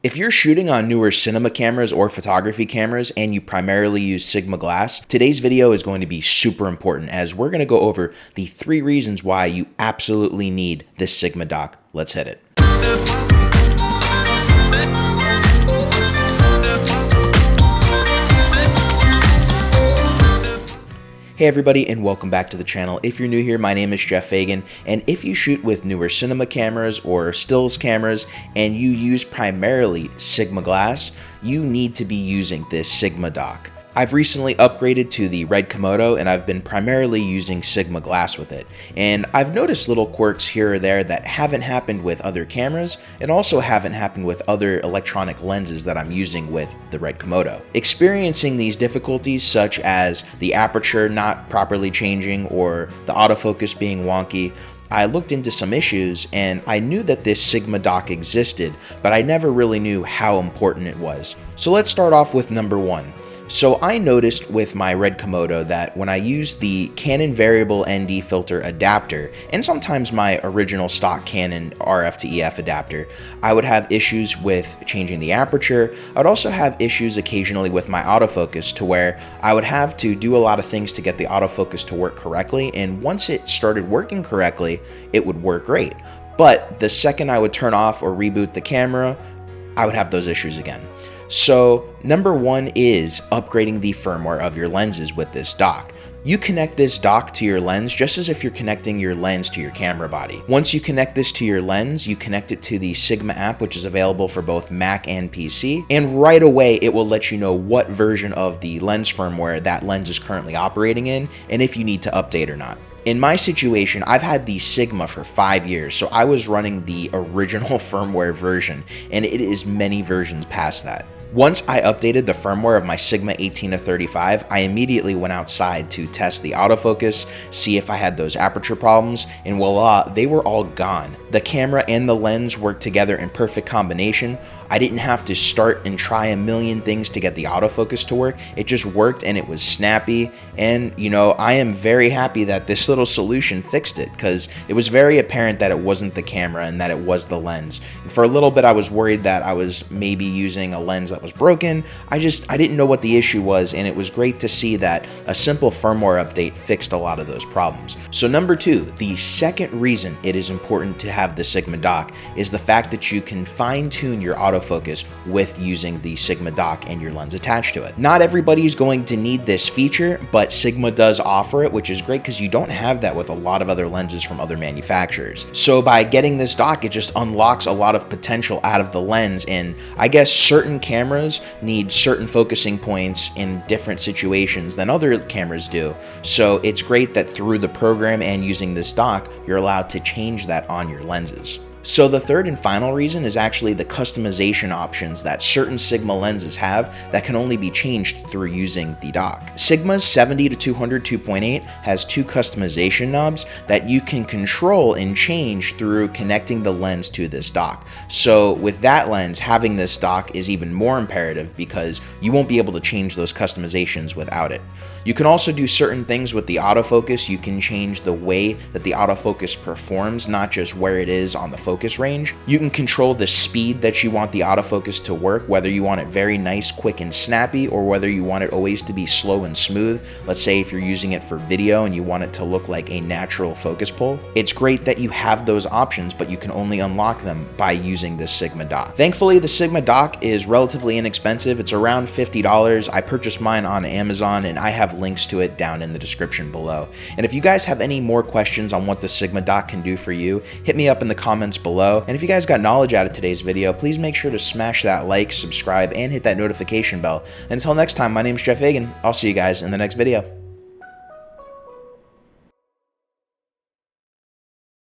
If you're shooting on newer cinema cameras or photography cameras and you primarily use Sigma glass, today's video is going to be super important as we're going to go over the 3 reasons why you absolutely need this Sigma dock. Let's hit it. Hey everybody, and welcome back to the channel. If you're new here, my name is Geoff Fagien, and if you shoot with newer cinema cameras or stills cameras and you use primarily Sigma glass, you need to be using this Sigma dock. I've recently upgraded to the red Komodo and I've been primarily using Sigma glass with it. And I've noticed little quirks here or there that haven't happened with other cameras and also haven't happened with other electronic lenses that I'm using with the red Komodo. Experiencing these difficulties such as the aperture not properly changing or the autofocus being wonky, I looked into some issues and I knew that this Sigma dock existed, but I never really knew how important it was. So let's start off with number 1. So I noticed with my red Komodo that when I use the Canon variable ND filter adapter, and sometimes my original stock Canon RF to EF adapter, I would have issues with changing the aperture. I would also have issues occasionally with my autofocus to where I would have to do a lot of things to get the autofocus to work correctly, and once it started working correctly, it would work great. But the second I would turn off or reboot the camera, I would have those issues again. So number 1 is upgrading the firmware of your lenses with this dock. You connect this dock to your lens just as if you're connecting your lens to your camera body. Once you connect this to your lens, you connect it to the Sigma app, which is available for both Mac and PC, and right away it will let you know what version of the lens firmware that lens is currently operating in and if you need to update or not. In my situation, I've had the Sigma for 5 years, so I was running the original firmware version, and it is many versions past that. Once I updated the firmware of my Sigma 18-35, I immediately went outside to test the autofocus, see if I had those aperture problems, and voila, they were all gone. The camera and the lens worked together in perfect combination. I didn't have to start and try a million things to get the autofocus to work. It just worked and it was snappy. And you know, I am very happy that this little solution fixed it because it was very apparent that it wasn't the camera and that it was the lens. And for a little bit, I was worried that I was maybe using a lens that was broken. I didn't know what the issue was, and it was great to see that a simple firmware update fixed a lot of those problems. So number 2, the second reason it is important to have the Sigma dock is the fact that you can fine-tune your autofocus with using the Sigma dock and your lens attached to it. Not everybody is going to need this feature, but Sigma does offer it, which is great because you don't have that with a lot of other lenses from other manufacturers. So by getting this dock, it just unlocks a lot of potential out of the lens, and I guess certain cameras need certain focusing points in different situations than other cameras do. So it's great that through the program and using this dock, you're allowed to change that on your lenses. So the third and final reason is actually the customization options that certain Sigma lenses have that can only be changed through using the dock. Sigma's 70-200 2.8 has 2 customization knobs that you can control and change through connecting the lens to this dock. So with that lens, having this dock is even more imperative because you won't be able to change those customizations without it. You can also do certain things with the autofocus. You can change the way that the autofocus performs, not just where it is on the focus range. You can control the speed that you want the autofocus to work, whether you want it very nice, quick, and snappy, or whether you want it always to be slow and smooth. Let's say if you're using it for video and you want it to look like a natural focus pull. It's great that you have those options, but you can only unlock them by using this Sigma dock. Thankfully, the Sigma dock is relatively inexpensive. It's around $50. I purchased mine on Amazon, and I have links to it down in the description below. And if you guys have any more questions on what the Sigma dock can do for you, hit me up in the comments below. And if you guys got knowledge out of today's video, please make sure to smash that like, subscribe, and hit that notification bell. And until next time, my name is Geoff Fagien. I'll see you guys in the next video.